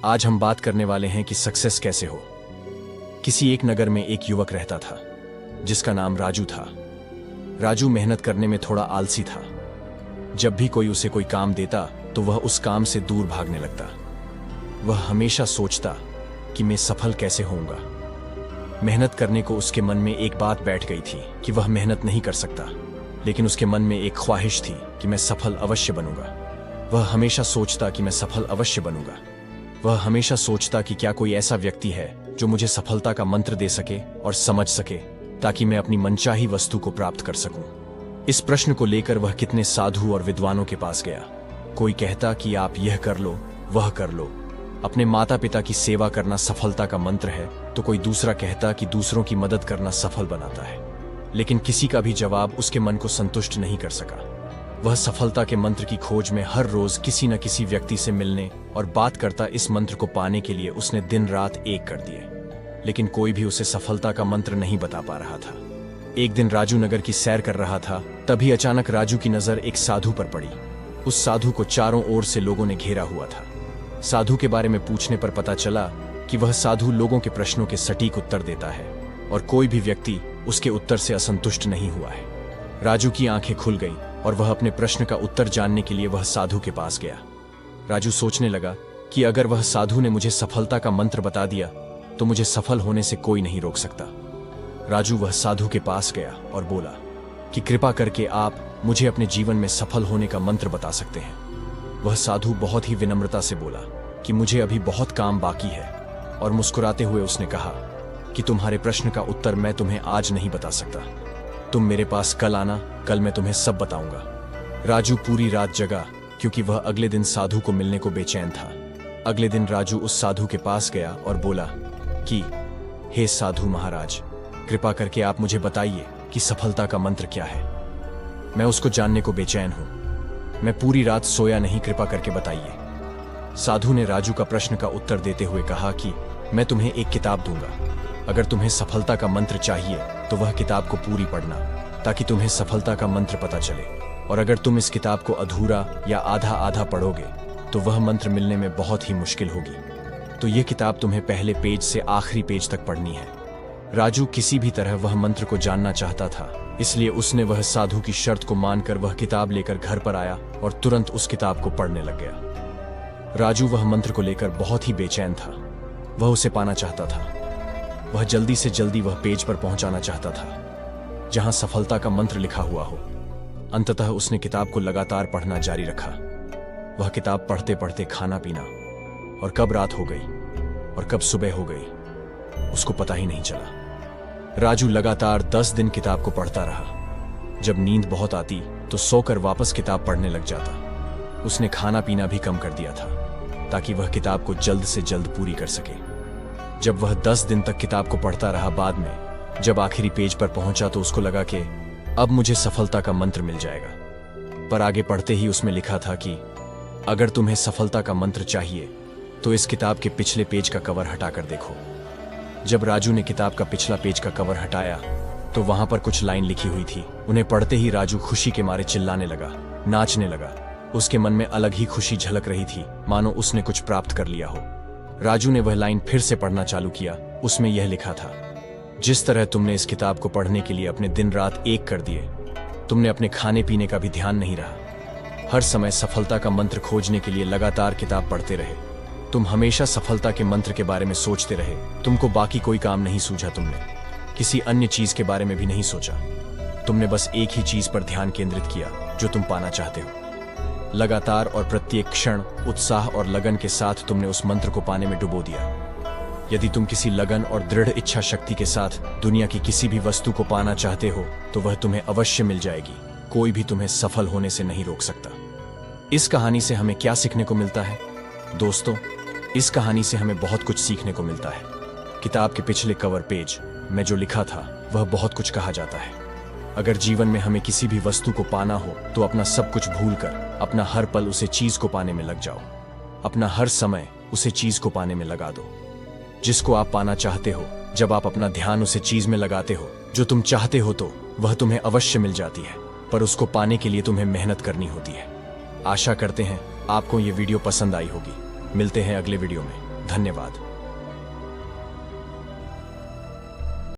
आज हम बात करने वाले हैं कि सक्सेस कैसे हो। किसी एक नगर में एक युवक रहता था जिसका नाम राजू था। राजू मेहनत करने में थोड़ा आलसी था। जब भी कोई उसे कोई काम देता तो वह उस काम से दूर भागने लगता। वह हमेशा सोचता कि मैं सफल कैसे होऊंगा। मेहनत करने को उसके मन में एक बात बैठ गई थी कि वह मेहनत नहीं कर सकता, लेकिन उसके मन में एक ख्वाहिश थी कि मैं सफल अवश्य बनूंगा। वह हमेशा सोचता कि मैं सफल अवश्य बनूंगा। वह हमेशा सोचता कि क्या कोई ऐसा व्यक्ति है जो मुझे सफलता का मंत्र दे सके और समझ सके, ताकि मैं अपनी मनचाही वस्तु को प्राप्त कर सकूं। इस प्रश्न को लेकर वह कितने साधु और विद्वानों के पास गया। कोई कहता कि आप यह कर लो, वह कर लो, अपने माता पिता की सेवा करना सफलता का मंत्र है, तो कोई दूसरा कहता कि दूसरों की मदद करना सफल बनाता है। लेकिन किसी का भी जवाब उसके मन को संतुष्ट नहीं कर सका। वह सफलता के मंत्र की खोज में हर रोज किसी न किसी व्यक्ति से मिलने और बात करता। इस मंत्र को पाने के लिए उसने दिन रात एक कर दिए, लेकिन कोई भी उसे सफलता का मंत्र नहीं बता पा रहा था। एक दिन राजू नगर की सैर कर रहा था, तभी अचानक राजू की नजर एक साधु पर पड़ी। उस साधु को चारों ओर से लोगों ने घेरा हुआ था। साधु के बारे में पूछने पर पता चला कि वह साधु लोगों के प्रश्नों के सटीक उत्तर देता है और कोई भी व्यक्ति उसके उत्तर से असंतुष्ट नहीं हुआ है। राजू की आंखें खुल गई और वह अपने प्रश्न का उत्तर जानने के लिए वह साधु के पास गया। राजू सोचने लगा कि अगर वह साधु ने मुझे सफलता का मंत्र बता दिया तो मुझे सफल होने से कोई नहीं रोक सकता। राजू वह साधु के पास गया और बोला कि कृपा करके आप मुझे अपने जीवन में सफल होने का मंत्र बता सकते हैं। वह साधु बहुत ही विनम्रता से बोला कि मुझे अभी बहुत काम बाकी है, और मुस्कुराते हुए उसने कहा कि तुम्हारे प्रश्न का उत्तर मैं तुम्हें आज नहीं बता सकता। तुम मेरे पास कल आना, कल मैं तुम्हें सब बताऊंगा। राजू पूरी रात जगा क्योंकि वह अगले दिन साधु को मिलने को बेचैन था। अगले दिन राजू उस साधु के पास गया और बोला कि हे साधु महाराज, कृपा करके आप मुझे बताइए कि सफलता का मंत्र क्या है। मैं उसको जानने को बेचैन हूं। मैं पूरी रात सोया नहीं, कृपा करके बताइए। साधु ने राजू का प्रश्न का उत्तर देते हुए कहा कि मैं तुम्हें एक किताब दूंगा। अगर तुम्हें सफलता का मंत्र चाहिए तो वह किताब को पूरी पढ़ना, ताकि तुम्हें सफलता का मंत्र पता चले। और अगर तुम इस किताब को अधूरा या आधा आधा पढ़ोगे तो वह मंत्र मिलने में बहुत ही मुश्किल होगी। तो यह किताब तुम्हें पहले पेज से आखिरी पेज तक पढ़नी है। राजू किसी भी तरह वह मंत्र को जानना चाहता था, इसलिए उसने वह साधु की शर्त को मानकर वह किताब लेकर घर पर आया और तुरंत उस किताब को पढ़ने लग गया। राजू वह मंत्र को लेकर बहुत ही बेचैन था। वह उसे पाना चाहता था। वह जल्दी से जल्दी वह पेज पर पहुंचाना चाहता था जहां सफलता का मंत्र लिखा हुआ हो। अंततः उसने किताब को लगातार पढ़ना जारी रखा। वह किताब पढ़ते पढ़ते खाना पीना, और कब रात हो गई और कब सुबह हो गई उसको पता ही नहीं चला। राजू लगातार 10 दिन किताब को पढ़ता रहा। जब नींद बहुत आती तो सोकर वापस किताब पढ़ने लग जाता। उसने खाना पीना भी कम कर दिया था ताकि वह किताब को जल्द से जल्द पूरी कर सके। जब वह 10 दिन तक किताब को पढ़ता रहा, बाद में जब आखिरी पेज पर पहुंचा तो उसको लगा कि अब मुझे सफलता का मंत्र मिल जाएगा। पर आगे पढ़ते ही उसमें लिखा था कि अगर तुम्हें सफलता का मंत्र चाहिए तो इस किताब के पिछले पेज का कवर हटाकर देखो। जब राजू ने किताब का पिछला पेज का कवर हटाया तो वहां पर कुछ लाइन लिखी हुई थी। उन्हें पढ़ते ही राजू खुशी के मारे चिल्लाने लगा, नाचने लगा। उसके मन में अलग ही खुशी झलक रही थी, मानो उसने कुछ प्राप्त कर लिया हो। राजू ने वह लाइन फिर से पढ़ना चालू किया। उसमें यह लिखा था, जिस तरह तुमने इस किताब को पढ़ने के लिए अपने दिन रात एक कर दिए, तुमने अपने खाने पीने का भी ध्यान नहीं रहा। हर समय सफलता का मंत्र खोजने के लिए लगातार किताब पढ़ते रहे। तुम हमेशा सफलता के मंत्र के बारे में सोचते रहे। तुमको बाकी कोई काम नहीं सूझा। तुमने किसी अन्य चीज के बारे में भी नहीं सोचा। तुमने बस एक ही चीज पर ध्यान केंद्रित किया जो तुम पाना चाहते हो। लगातार और प्रत्येक क्षण उत्साह और लगन के साथ तुमने उस मंत्र को पाने में डुबो दिया। यदि तुम किसी लगन और दृढ़ इच्छा शक्ति के साथ दुनिया की किसी भी वस्तु को पाना चाहते हो तो वह तुम्हें अवश्य मिल जाएगी। कोई भी तुम्हें सफल होने से नहीं रोक सकता। इस कहानी से हमें क्या सीखने को मिलता है? दोस्तों, इस कहानी से हमें बहुत कुछ सीखने को मिलता है। किताब के पिछले कवर पेज में जो लिखा था वह बहुत कुछ कहा जाता है। अगर जीवन में हमें किसी भी वस्तु को पाना हो तो अपना सब कुछ भूलकर अपना हर पल उसे चीज को पाने में लग जाओ। अपना हर समय उसे चीज को पाने में लगा दो जिसको आप पाना चाहते हो। जब आप अपना ध्यान उसे चीज में लगाते हो जो तुम चाहते हो तो वह तुम्हें अवश्य मिल जाती है, पर उसको पाने के लिए तुम्हें मेहनत करनी होती है। आशा करते हैं आपको ये वीडियो पसंद आई होगी। मिलते हैं अगले वीडियो में। धन्यवाद।